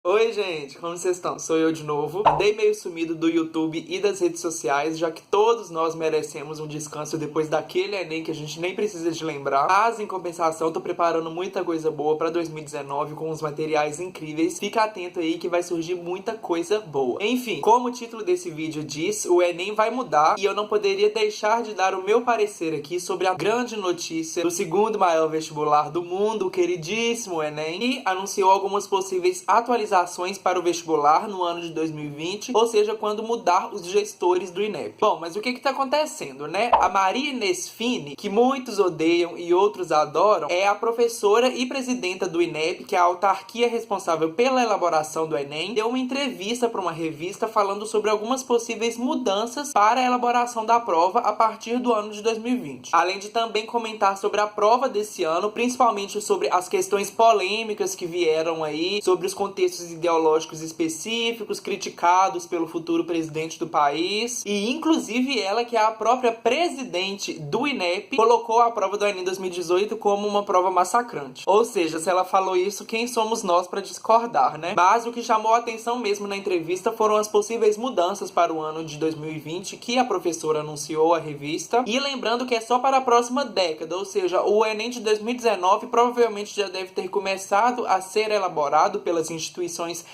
Oi, gente, como vocês estão? Sou eu de novo. Andei meio sumido do YouTube e das redes sociais, já que todos nós merecemos um descanso depois daquele Enem que a gente nem precisa de lembrar. Mas, em compensação, tô preparando muita coisa boa pra 2019 com uns materiais incríveis. Fica atento aí que vai surgir muita coisa boa. Enfim, como o título desse vídeo diz, o Enem vai mudar e eu não poderia deixar de dar o meu parecer aqui sobre a grande notícia do segundo maior vestibular do mundo, o queridíssimo Enem, e anunciou algumas possíveis atualizações para o vestibular no ano de 2020, ou seja, quando mudar os gestores do INEP. Bom, mas o que está acontecendo, né? A Maria Inês Fini, que muitos odeiam e outros adoram, é a professora e presidenta do INEP, que é a autarquia responsável pela elaboração do Enem, deu uma entrevista para uma revista falando sobre algumas possíveis mudanças para a elaboração da prova a partir do ano de 2020. Além de também comentar sobre a prova desse ano, principalmente sobre as questões polêmicas que vieram aí, sobre os contextos ideológicos específicos criticados pelo futuro presidente do país, e inclusive ela, que é a própria presidente do INEP, colocou a prova do Enem 2018 como uma prova massacrante. Ou seja, se ela falou isso, quem somos nós para discordar, né? Mas o que chamou a atenção mesmo na entrevista foram as possíveis mudanças para o ano de 2020 que a professora anunciou à revista, e lembrando que é só para a próxima década, ou seja, o Enem de 2019 provavelmente já deve ter começado a ser elaborado pelas instituições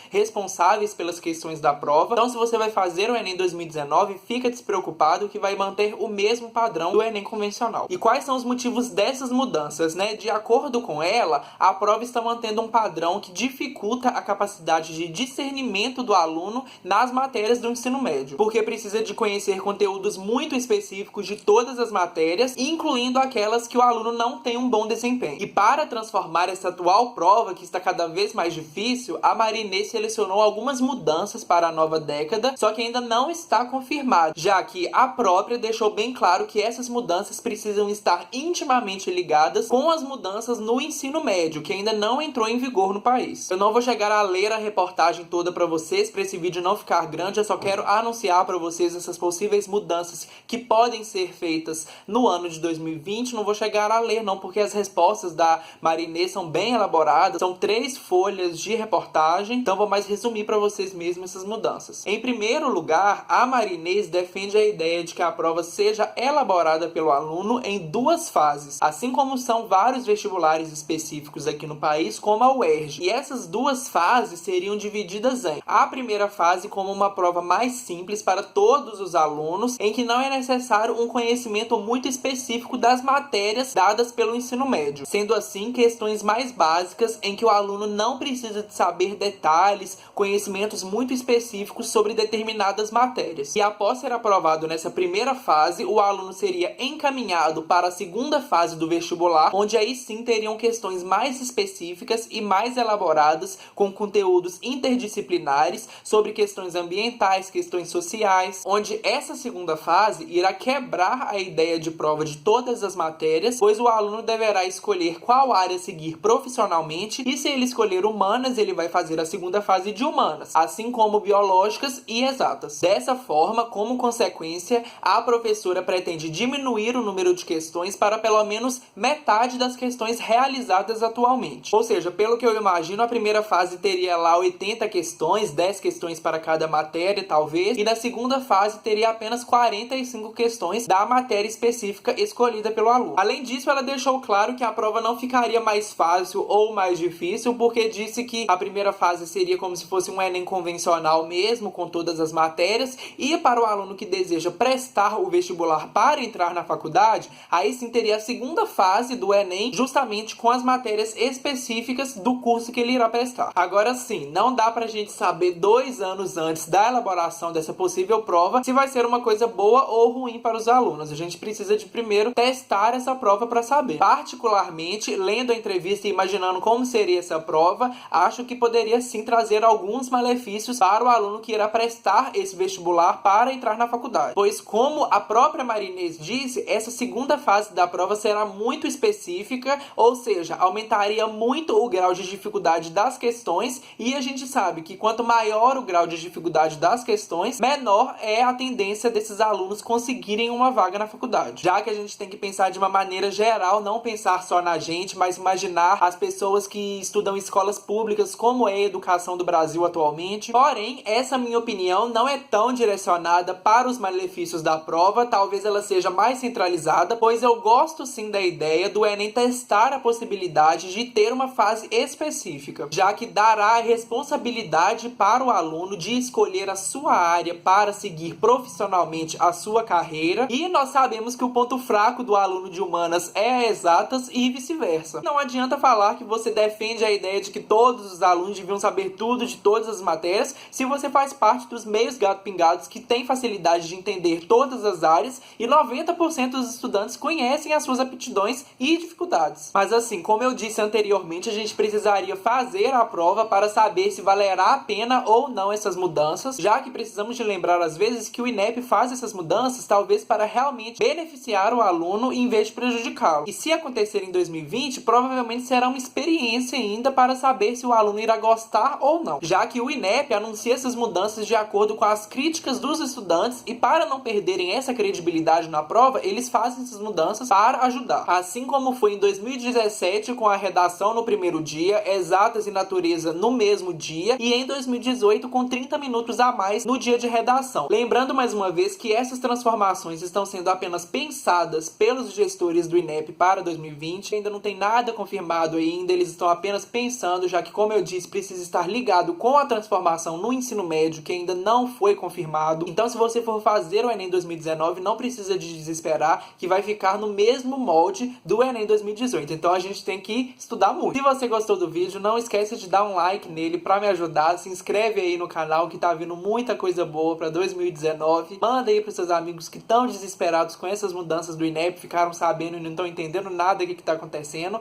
responsáveis pelas questões da prova. Então, se você vai fazer o Enem 2019, fica despreocupado que vai manter o mesmo padrão do Enem convencional. E quais são os motivos dessas mudanças, né? De acordo com ela, a prova está mantendo um padrão que dificulta a capacidade de discernimento do aluno nas matérias do ensino médio, porque precisa de conhecer conteúdos muito específicos de todas as matérias, incluindo aquelas que o aluno não tem um bom desempenho. E para transformar essa atual prova, que está cada vez mais difícil, a Maria Inês selecionou algumas mudanças para a nova década, só que ainda não está confirmado, já que a própria deixou bem claro que essas mudanças precisam estar intimamente ligadas com as mudanças no ensino médio, que ainda não entrou em vigor no país. Eu não vou chegar a ler a reportagem toda para vocês, para esse vídeo não ficar grande, eu só quero anunciar para vocês essas possíveis mudanças que podem ser feitas no ano de 2020. Não vou chegar a ler não, porque as respostas da Maria Inês são bem elaboradas, são 3 folhas de reportagem, então vou mais resumir para vocês mesmo essas mudanças. Em primeiro lugar, a Maria Inês defende a ideia de que a prova seja elaborada pelo aluno em 2 fases, assim como são vários vestibulares específicos aqui no país, como a UERJ. E essas 2 fases seriam divididas em a primeira fase como uma prova mais simples para todos os alunos, em que não é necessário um conhecimento muito específico das matérias dadas pelo ensino médio, sendo assim questões mais básicas em que o aluno não precisa de saber detalhes, conhecimentos muito específicos sobre determinadas matérias. E após ser aprovado nessa primeira fase, o aluno seria encaminhado para a segunda fase do vestibular, onde aí sim teriam questões mais específicas e mais elaboradas, com conteúdos interdisciplinares sobre questões ambientais, questões sociais, onde essa segunda fase irá quebrar a ideia de prova de todas as matérias, pois o aluno deverá escolher qual área seguir profissionalmente, e se ele escolher humanas, ele vai fazer a segunda fase de humanas, assim como biológicas e exatas. Dessa forma, como consequência, a professora pretende diminuir o número de questões para pelo menos metade das questões realizadas atualmente. Ou seja, pelo que eu imagino, a primeira fase teria lá 80 questões, 10 questões para cada matéria, talvez, e na segunda fase teria apenas 45 questões da matéria específica escolhida pelo aluno. Além disso, ela deixou claro que a prova não ficaria mais fácil ou mais difícil, porque disse que a primeira fase seria como se fosse um Enem convencional mesmo, com todas as matérias, e para o aluno que deseja prestar o vestibular para entrar na faculdade, aí sim teria a segunda fase do Enem, justamente com as matérias específicas do curso que ele irá prestar. Agora sim, não dá pra gente saber 2 anos antes da elaboração dessa possível prova se vai ser uma coisa boa ou ruim para os alunos. A gente precisa de primeiro testar essa prova para saber. Particularmente, lendo a entrevista e imaginando como seria essa prova, acho que poderia sim trazer alguns malefícios para o aluno que irá prestar esse vestibular para entrar na faculdade. Pois, como a própria Maria Inês disse, essa segunda fase da prova será muito específica, ou seja, aumentaria muito o grau de dificuldade das questões, e a gente sabe que quanto maior o grau de dificuldade das questões, menor é a tendência desses alunos conseguirem uma vaga na faculdade. Já que a gente tem que pensar de uma maneira geral, não pensar só na gente, mas imaginar as pessoas que estudam em escolas públicas como é a educação do Brasil atualmente. Porém, essa minha opinião não é tão direcionada para os malefícios da prova, talvez ela seja mais centralizada, pois eu gosto sim da ideia do Enem testar a possibilidade de ter uma fase específica, já que dará a responsabilidade para o aluno de escolher a sua área para seguir profissionalmente a sua carreira, e nós sabemos que o ponto fraco do aluno de humanas é exatas e vice-versa. Não adianta falar que você defende a ideia de que todos os alunos deviam saber tudo de todas as matérias, se você faz parte dos meios gato-pingados que tem facilidade de entender todas as áreas e 90% dos estudantes conhecem as suas aptidões e dificuldades. Mas assim, como eu disse anteriormente, a gente precisaria fazer a prova para saber se valerá a pena ou não essas mudanças, já que precisamos de lembrar às vezes que o INEP faz essas mudanças talvez para realmente beneficiar o aluno em vez de prejudicá-lo. E se acontecer em 2020, provavelmente será uma experiência ainda para saber se o aluno irá gostar ou não, já que o INEP anuncia essas mudanças de acordo com as críticas dos estudantes, e para não perderem essa credibilidade na prova, eles fazem essas mudanças para ajudar. Assim como foi em 2017 com a redação no primeiro dia, exatas e natureza no mesmo dia, e em 2018 com 30 minutos a mais no dia de redação. Lembrando mais uma vez que essas transformações estão sendo apenas pensadas pelos gestores do INEP para 2020, ainda não tem nada confirmado ainda, eles estão apenas pensando, já que, como eu disse, precisa estar ligado com a transformação no ensino médio, que ainda não foi confirmado. Então, se você for fazer o Enem 2019, não precisa de desesperar, que vai ficar no mesmo molde do Enem 2018. Então, a gente tem que estudar muito. Se você gostou do vídeo, não esquece de dar um like nele para me ajudar. Se inscreve aí no canal, que tá vindo muita coisa boa para 2019. Manda aí pros seus amigos que estão desesperados com essas mudanças do INEP, ficaram sabendo e não estão entendendo nada do que tá acontecendo.